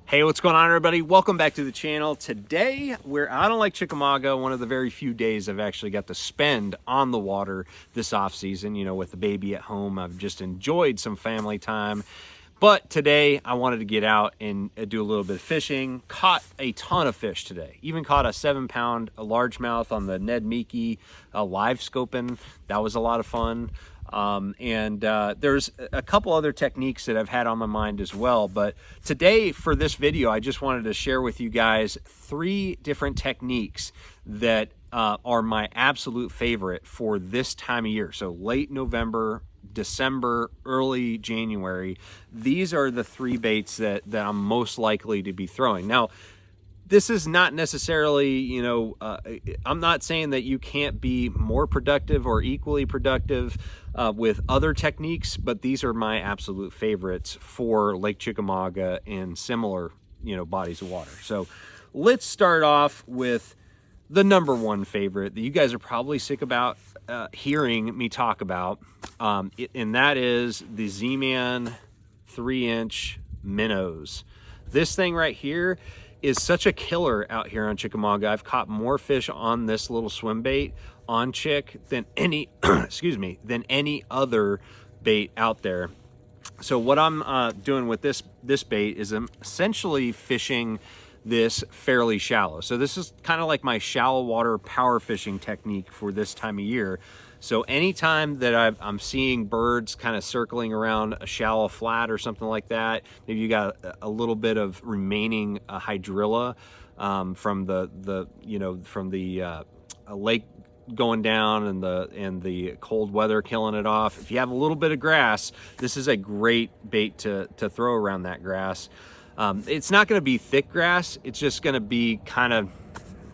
Hey, what's going on, everybody? Welcome back to the channel. Today, we're out on Lake Chickamauga, one of the very few days I've actually got to spend on the water this off season. You know, with the baby at home, I've just enjoyed some family time. But today, I wanted to get out and do a little bit of fishing. Caught a ton of fish today. Even caught a 7-pound largemouth on the Nedmiki live scoping. That was a lot of fun. There's a couple other techniques that I've had on my mind as well, but today for this video I just wanted to share with you guys 3 different techniques that are my absolute favorite for this time of year. So late November, December, early January, these are the 3 baits that I'm most likely to be throwing. Now, this is not necessarily, you know, I'm not saying that you can't be more productive or equally productive with other techniques, but these are my absolute favorites for Lake Chickamauga and similar, you know, bodies of water. So let's start off with the #1 favorite that you guys are probably sick about hearing me talk about, and that is the Z-Man 3-inch Minnows. This thing right here is such a killer out here on Chickamauga. I've caught more fish on this little swim bait on Chick than any excuse me, than any other bait out there. So what I'm doing with this bait is I'm essentially fishing this fairly shallow. So this is kind of like my shallow water power fishing technique for this time of year. So anytime that I'm seeing birds kind of circling around a shallow flat or something like that, maybe you got a little bit of remaining hydrilla from the lake going down and the cold weather killing it off. If you have a little bit of grass, this is a great bait to throw around that grass. It's not going to be thick grass. It's just going to be kind of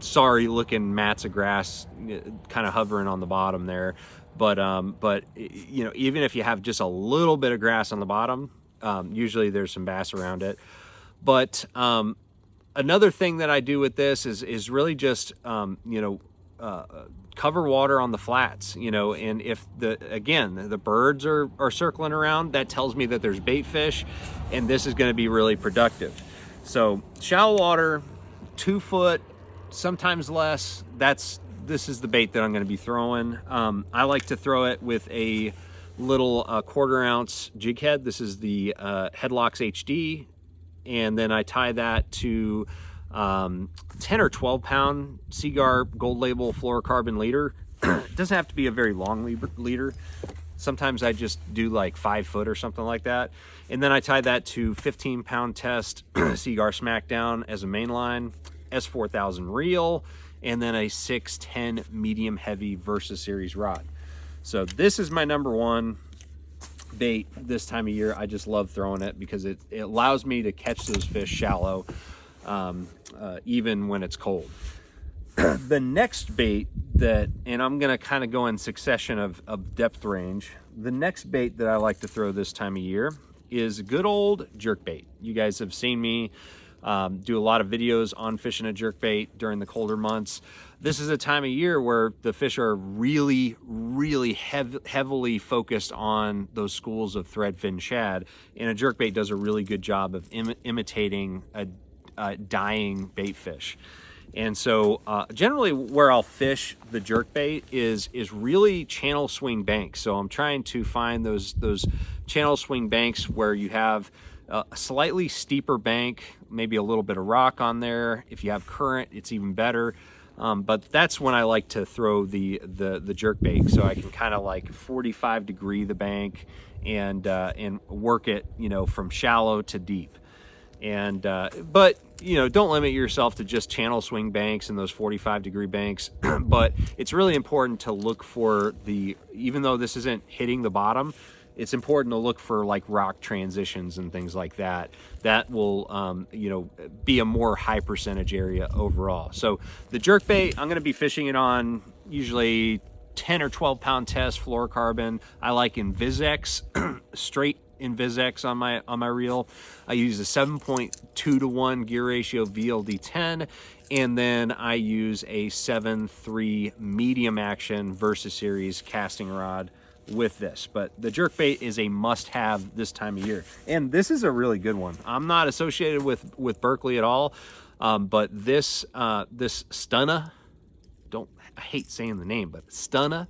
sorry looking mats of grass kind of hovering on the bottom there. But you know, even if you have just a little bit of grass on the bottom, usually there's some bass around it. But another thing that I do with this is really just cover water on the flats, you know, and if the birds are circling around, that tells me that there's bait fish, and this is going to be really productive. So shallow water, 2 foot, sometimes less, this is the bait that I'm going to be throwing. I like to throw it with a little 1/4 ounce jig head. This is the LockZ HD, and then I tie that to 10 or 12 pound Seaguar Gold Label fluorocarbon leader. It doesn't have to be a very long leader. Sometimes I just do like 5 foot or something like that. And then I tie that to 15-pound test Seaguar Smackdown as a main line, S4000 reel, and then a 610 medium heavy Versa Series rod. So this is my #1 bait this time of year. I just love throwing it because it allows me to catch those fish shallow, even when it's cold. The next bait and I'm gonna kind of go in succession of depth range. The next bait that I like to throw this time of year is good old jerk bait. You guys have seen me do a lot of videos on fishing a jerk bait during the colder months. This is a time of year where the fish are really, really heavily focused on those schools of threadfin shad, and a jerk bait does a really good job of imitating a dying bait fish. And so generally where I'll fish the jerk bait is really channel swing banks. So I'm trying to find those channel swing banks where you have a slightly steeper bank, maybe a little bit of rock on there. If you have current, it's even better. But that's when I like to throw the jerk bait, so I can kind of like 45-degree the bank and work it, you know, from shallow to deep. And but you know, don't limit yourself to just channel swing banks and those 45-degree banks. But it's really important to look for even though this isn't hitting the bottom, it's important to look for like rock transitions and things like that. That will, you know, be a more high percentage area overall. So the jerk bait, I'm going to be fishing it on usually 10 or 12 pound test fluorocarbon. I like Invisex, straight Invisex on my reel. I use a 7.2-to-1 gear ratio VLD10, and then I use a 7.3 medium action Versa Series casting rod with this. But the jerkbait is a must-have this time of year, and this is a really good one. I'm not associated with Berkeley at all, but this this Stunna, I hate saying the name, but Stunna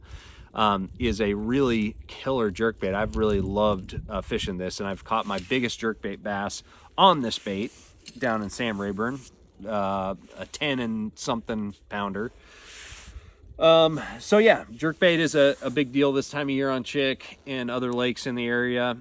is a really killer jerkbait. I've really loved fishing this, and I've caught my biggest jerkbait bass on this bait down in Sam Rayburn, a 10 and something pounder. So yeah, jerkbait is a big deal this time of year on Chick and other lakes in the area.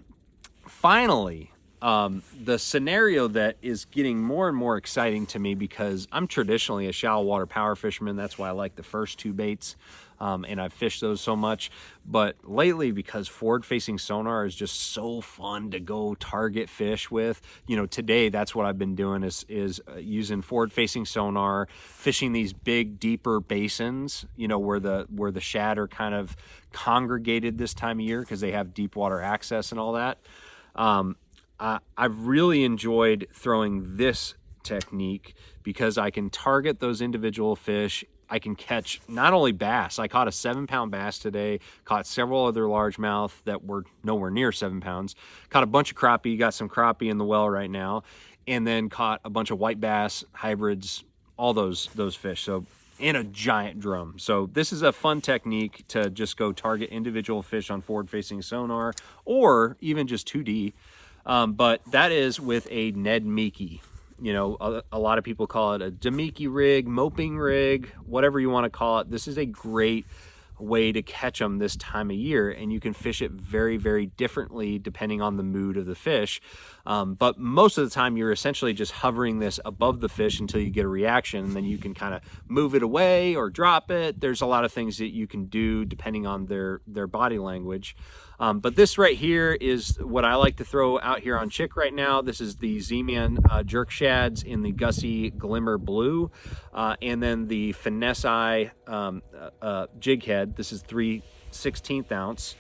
Finally, the scenario that is getting more and more exciting to me, because I'm traditionally a shallow water power fisherman. That's why I like the first two baits, and I've fished those so much. But lately, because forward-facing sonar is just so fun to go target fish with, you know, today that's what I've been doing is using forward-facing sonar, fishing these big, deeper basins, you know, where the shad are kind of congregated this time of year because they have deep water access and all that. I've really enjoyed throwing this technique because I can target those individual fish. I can catch not only bass. I caught a 7-pound bass today, caught several other largemouth that were nowhere near 7 pounds, caught a bunch of crappie, got some crappie in the well right now, and then caught a bunch of white bass, hybrids, all those fish. So, in a giant drum. So this is a fun technique to just go target individual fish on forward-facing sonar, or even just 2D. But that is with a Nedmiki. You know, a lot of people call it a Nedmiki rig, moping rig, whatever you want to call it. This is a great way to catch them this time of year, and you can fish it very, very differently depending on the mood of the fish. But most of the time you're essentially just hovering this above the fish until you get a reaction, and then you can kind of move it away or drop it. There's a lot of things that you can do depending on their body language. But this right here is what I like to throw out here on Chick right now. This is the Z-Man jerk shads in the Gussie Glimmer Blue, and then the Finesse Eye Jig Head. This is 3/16 ounce.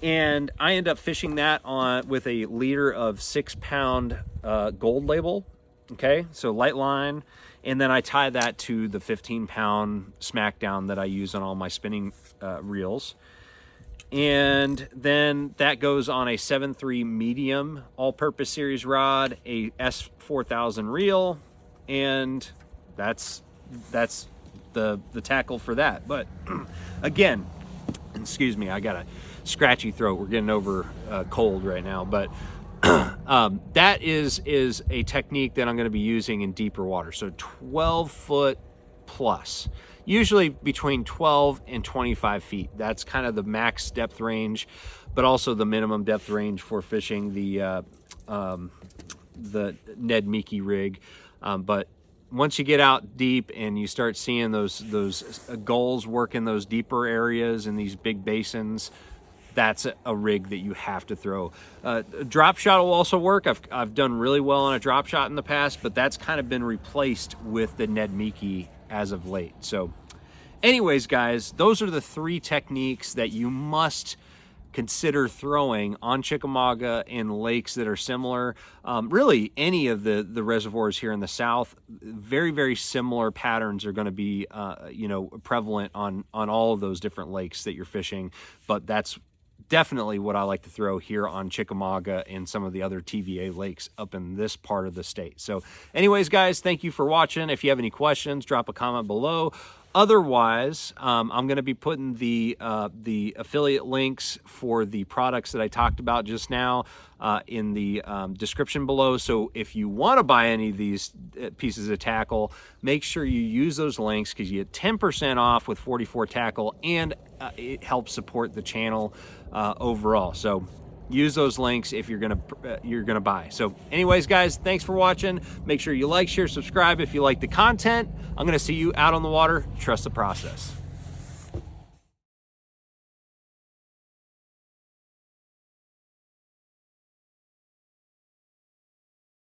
And I end up fishing that with a leader of 6-pound gold label. Okay, so light line. And then I tie that to the 15-pound smackdown that I use on all my spinning reels. And then that goes on a 7.3 medium all-purpose series rod, a S4000 reel, and that's the tackle for that. But again, excuse me, I got a scratchy throat. We're getting over cold right now, but that is a technique that I'm going to be using in deeper water. So 12 foot plus. Usually between 12 and 25 feet. That's kind of the max depth range, but also the minimum depth range for fishing the Nedmiki rig. But once you get out deep and you start seeing those gulls work in those deeper areas in these big basins, that's a rig that you have to throw. A drop shot will also work. I've done really well on a drop shot in the past, but that's kind of been replaced with the Nedmiki as of late. So anyways, guys, those are the 3 techniques that you must consider throwing on Chickamauga in lakes that are similar. Really, any of the reservoirs here in the South, very, very similar patterns are going to be, you know, prevalent on all of those different lakes that you're fishing. But that's definitely what I like to throw here on Chickamauga and some of the other TVA lakes up in this part of the state. So anyways, guys, thank you for watching. If you have any questions, drop a comment below. Otherwise, I'm going to be putting the affiliate links for the products that I talked about just now in the description below. So if you want to buy any of these pieces of tackle, make sure you use those links, because you get 10% off with 44 tackle, and it helps support the channel overall. So use those links if you're gonna buy. So anyways, guys, thanks for watching. Make sure you like, share, subscribe if you like the content. I'm gonna see you out on the water. Trust the process.